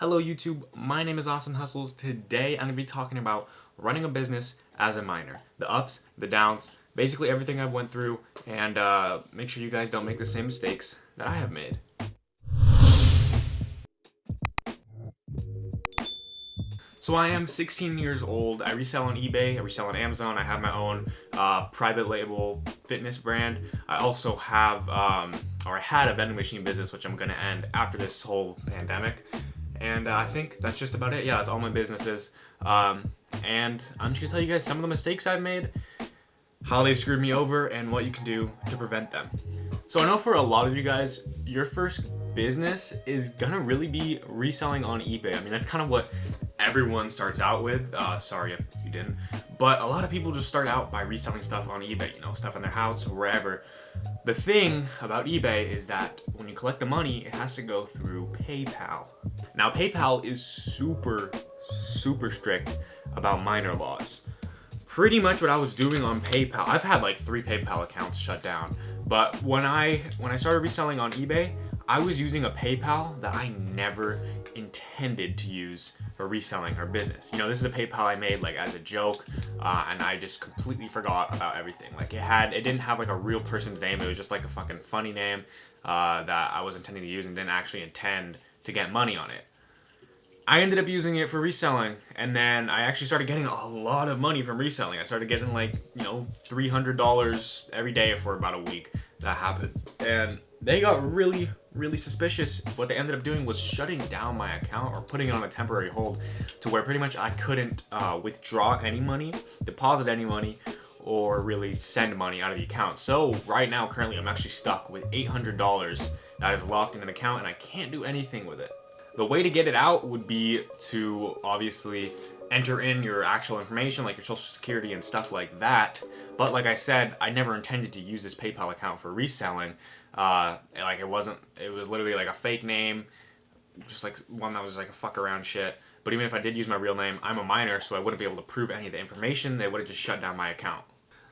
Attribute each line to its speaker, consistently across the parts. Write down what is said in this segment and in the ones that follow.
Speaker 1: Hello YouTube, my name is Austyn Hustles. Today I'm going to be talking about running a business as a minor. The ups, the downs, basically everything I've went through, and make sure you guys don't make the same mistakes that I have made. So I am 16 years old. I resell on eBay, I resell on Amazon. I have my own private label fitness brand. I also have, I had a vending machine business, which I'm going to end after this whole pandemic. And I think that's just about it. Yeah, that's all my businesses. And I'm just gonna tell you guys some of the mistakes I've made, how they screwed me over, and what you can do to prevent them. So I know for a lot of you guys, your first business is gonna really be reselling on eBay. I mean, that's kind of what everyone starts out with. Sorry if you didn't. But a lot of people just start out by reselling stuff on eBay, stuff in their house or wherever. The thing about eBay is that when you collect the money, it has to go through PayPal. Now, PayPal is super strict about minor laws. Pretty much what I was doing on PayPal, I've had like 3 PayPal accounts shut down, but when I started reselling on eBay, I was using a PayPal that I never intended to use for reselling or business. This is a PayPal I made like as a joke, and I just completely forgot about everything. Like it didn't have like a real person's name. It was just like a fucking funny name that I was intending to use and didn't actually intend to get money on it. I ended up using it for reselling, and then I actually started getting a lot of money from reselling. I started getting like, $300 every day for about a week. That happened. And they got really suspicious. What they ended up doing was shutting down my account or putting it on a temporary hold to where pretty much I couldn't withdraw any money, deposit any money, or really send money out of the account. So right now, currently, I'm actually stuck with $800 that is locked in an account, and I can't do anything with it. The way to get it out would be to obviously enter in your actual information, like your social security and stuff like that. But like I said, I never intended to use this PayPal account for reselling. It was literally like a fake name, just like one that was like a fuck around shit. But even if I did use my real name, I'm a minor, so I wouldn't be able to prove any of the information. They would have just shut down my account.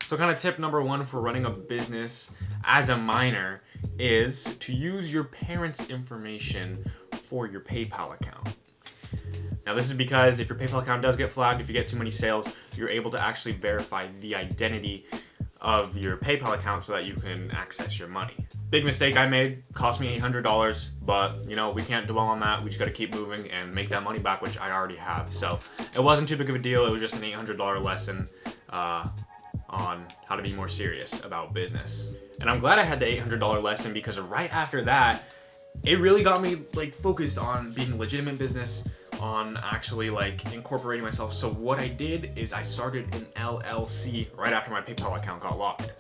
Speaker 1: So kind of tip number 1 for running a business as a minor is to use your parents' information for your PayPal account. Now this is because if your PayPal account does get flagged, if you get too many sales, you're able to actually verify the identity of your PayPal account so that you can access your money. Big mistake I made, cost me $800, but we can't dwell on that. We just got to keep moving and make that money back, which I already have. So it wasn't too big of a deal. It was just an $800 lesson on how to be more serious about business. And I'm glad I had the $800 lesson because right after that, it really got me focused on being a legitimate business, on actually incorporating myself. So what I did is I started an LLC right after my PayPal account got locked.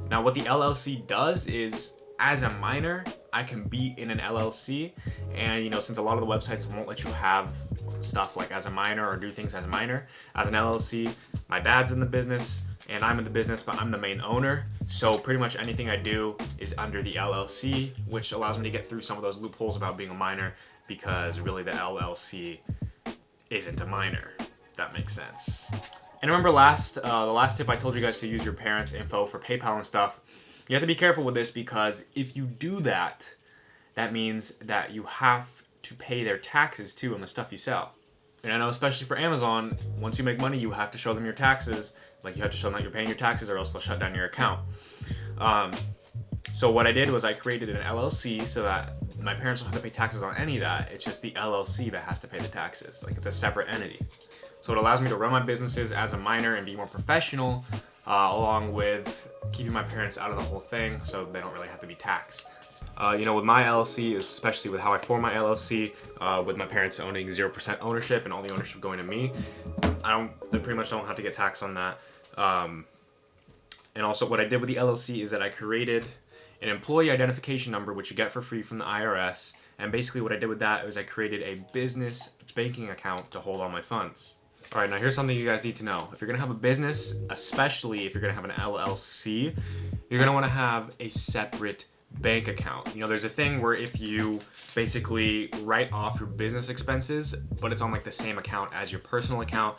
Speaker 1: Now what the LLC does is, as a minor, I can be in an LLC, and since a lot of the websites won't let you have stuff like as a minor or do things as a minor, as an LLC, my dad's in the business and I'm in the business, but I'm the main owner. So pretty much anything I do is under the LLC, which allows me to get through some of those loopholes about being a minor, because really the LLC isn't a minor. That makes sense. And remember the last tip I told you guys to use your parents' info for PayPal and stuff. You have to be careful with this, because if you do that, that means that you have to pay their taxes too on the stuff you sell. And I know especially for Amazon, once you make money, you have to show them your taxes. You have to show them that you're paying your taxes, or else they'll shut down your account. So what I did was I created an LLC so that my parents don't have to pay taxes on any of that. It's just the LLC that has to pay the taxes. It's a separate entity. So it allows me to run my businesses as a minor and be more professional, along with keeping my parents out of the whole thing so they don't really have to be taxed. With my LLC, especially with how I form my LLC, with my parents owning 0% ownership and all the ownership going to me, they pretty much don't have to get taxed on that. And also what I did with the LLC is that I created an employee identification number, which you get for free from the IRS. And basically what I did with that was I created a business banking account to hold all my funds. All right, now here's something you guys need to know. If you're gonna have a business, especially if you're gonna have an LLC, you're gonna wanna have a separate bank account. There's a thing where if you basically write off your business expenses, but it's on the same account as your personal account,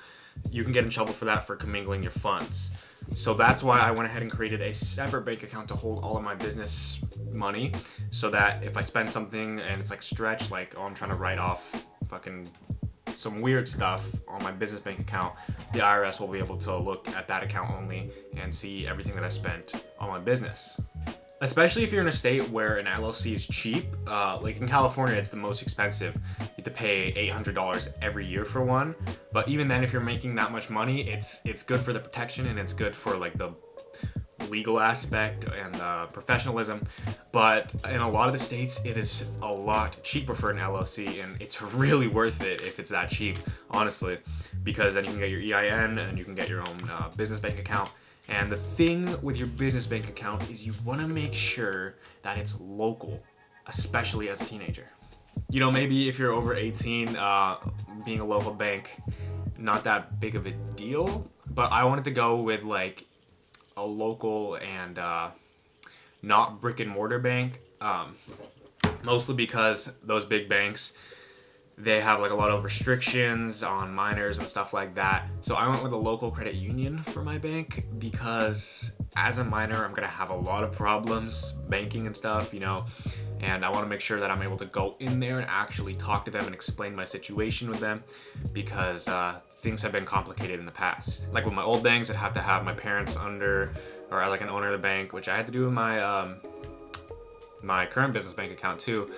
Speaker 1: you can get in trouble for that, for commingling your funds. So that's why I went ahead and created a separate bank account to hold all of my business money, so that if I spend something and it's like stretched, like, oh, I'm trying to write off fucking some weird stuff on my business bank account, the IRS will be able to look at that account only and see everything that I spent on my business. Especially if you're in a state where an LLC is cheap, like in California, it's the most expensive. You have to pay $800 every year for one. But even then, if you're making that much money, it's good for the protection and it's good for like the legal aspect and professionalism. But in a lot of the states, it is a lot cheaper for an LLC, and it's really worth it if it's that cheap, honestly, because then you can get your EIN and you can get your own business bank account. And the thing with your business bank account is you want to make sure that it's local, especially as a teenager. You know, maybe if you're over 18, being a local bank, not that big of a deal, but I wanted to go with like a local and not brick and mortar bank, mostly because those big banks, they have like a lot of restrictions on minors and stuff like that. So I went with a local credit union for my bank because as a minor, I'm gonna have a lot of problems banking and stuff, you know, and I want to make sure that I'm able to go in there and actually talk to them and explain my situation with them, because things have been complicated in the past. Like with my old banks, I'd have to have my parents under, or like an owner of the bank, which I had to do with my my current business bank account too.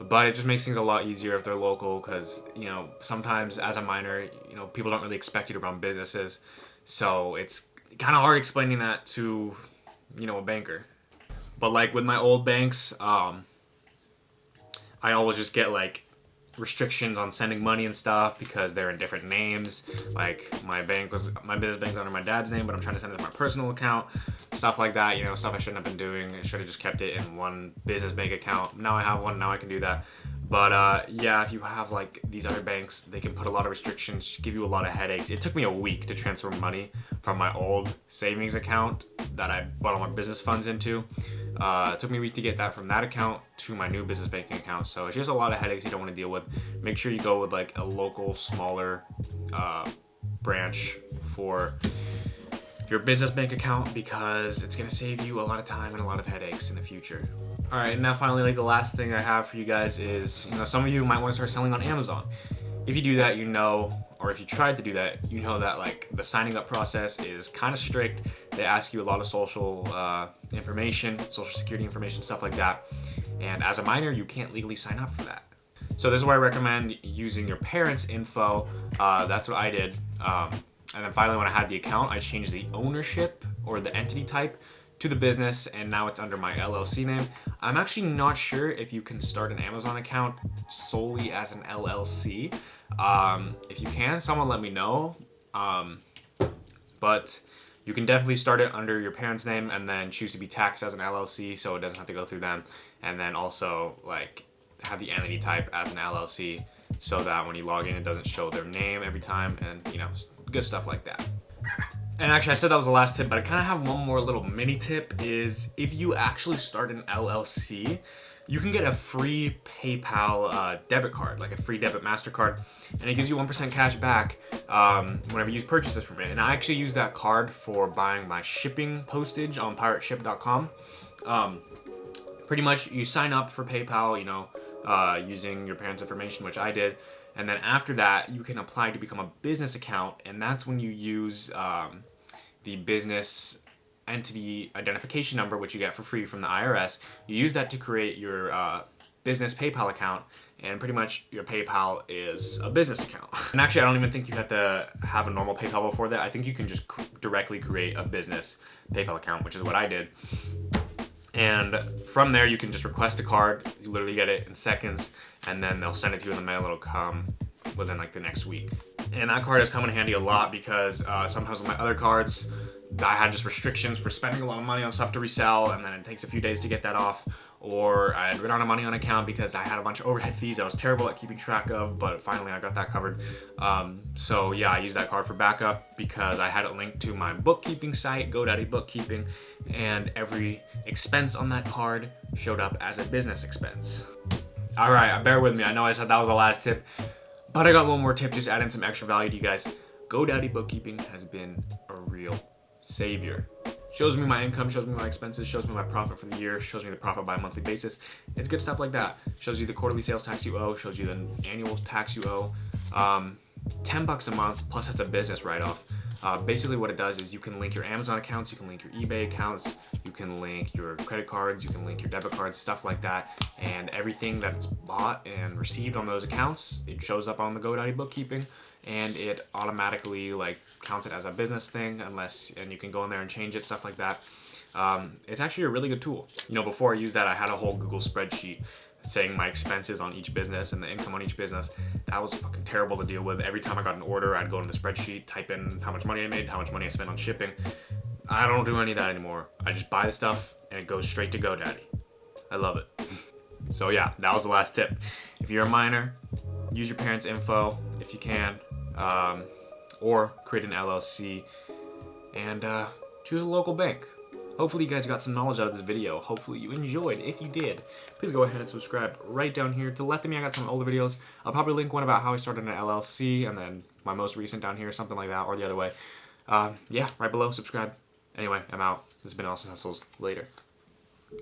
Speaker 1: But it just makes things a lot easier if they're local, because, you know, sometimes as a minor, you know, people don't really expect you to run businesses. So it's kind of hard explaining that to, you know, a banker. But like with my old banks, I always just get like restrictions on sending money and stuff because they're in different names. Like my business bank's under my dad's name, but I'm trying to send it to my personal account, stuff like that, you know, stuff I shouldn't have been doing. I should have just kept it in one business bank account. Now I have one, now I can do that. But yeah, if you have like these other banks, they can put a lot of restrictions, give you a lot of headaches. It took me a week to transfer money from my old savings account that I bought all my business funds into. It took me a week to get that from that account to my new business banking account. So it's just a lot of headaches you don't want to deal with. Make sure you go with like a local, smaller branch for your business bank account, because it's going to save you a lot of time and a lot of headaches in the future. All right, and now finally, like the last thing I have for you guys is, you know, some of you might want to start selling on Amazon. If you do that, you know, or if you tried to do that, you know that like the signing up process is kind of strict. They ask you a lot of social information, social security information, stuff like that. And as a minor, you can't legally sign up for that. So this is where I recommend using your parents' info. That's what I did. And then finally, when I had the account, I changed the ownership or the entity type to the business, and now it's under my LLC name. I'm actually not sure if you can start an Amazon account solely as an LLC. If you can, someone let me know. But you can definitely start it under your parents' name and then choose to be taxed as an LLC, so it doesn't have to go through them. And then also like have the entity type as an LLC, so that when you log in, it doesn't show their name every time, and you know, good stuff like that. And actually, I said that was the last tip, but I kind of have one more little mini tip, is if you actually start an LLC, you can get a free PayPal debit card, like a free debit MasterCard, and it gives you 1% cash back whenever you use purchases from it. And I actually use that card for buying my shipping postage on pirateship.com. Pretty much, you sign up for PayPal, you know, using your parents' information, which I did. And then after that, you can apply to become a business account, and that's when you use the business entity identification number, which you get for free from the IRS. You use that to create your business PayPal account, and pretty much your PayPal is a business account. And actually, I don't even think you have to have a normal PayPal before that. I think you can just directly create a business PayPal account, which is what I did. And from there, you can just request a card. You literally get it in seconds, and then they'll send it to you in the mail. It'll come within like the next week. And that card has come in handy a lot, because sometimes with my other cards, I had just restrictions for spending a lot of money on stuff to resell, and then it takes a few days to get that off. Or I had rid on a money on account because I had a bunch of overhead fees I was terrible at keeping track of, but finally I got that covered. So yeah, I used that card for backup because I had it linked to my bookkeeping site, GoDaddy Bookkeeping, and every expense on that card showed up as a business expense. All right, bear with me. I know I said that was the last tip, but I got one more tip, just adding some extra value to you guys. GoDaddy Bookkeeping has been a real savior. Shows me my income, shows me my expenses, shows me my profit for the year, shows me the profit by a monthly basis. It's good stuff like that. Shows you the quarterly sales tax you owe, shows you the annual tax you owe. $10 a month, plus that's a business write-off. Basically what it does is you can link your Amazon accounts, you can link your eBay accounts, you can link your credit cards, you can link your debit cards, stuff like that. And everything that's bought and received on those accounts, it shows up on the GoDaddy bookkeeping, and it automatically like counts it as a business thing, and you can go in there and change it, stuff like that. It's actually a really good tool. You know, before I used that, I had a whole Google spreadsheet saying my expenses on each business and the income on each business. That was fucking terrible to deal with. Every time I got an order, I'd go into the spreadsheet, type in how much money I made, how much money I spent on shipping. I don't do any of that anymore. I just buy the stuff and it goes straight to GoDaddy. I love it. So yeah, that was the last tip. If you're a minor, use your parents' info if you can, or create an LLC and choose a local bank. Hopefully you guys got some knowledge out of this video. Hopefully you enjoyed. If you did, please go ahead and subscribe right down here. To let me, I got some older videos. I'll probably link one about how I started an LLC, and then my most recent down here, something like that, or the other way. Yeah, right below, subscribe. Anyway, I'm out. This has been Austyn Hustles. Later.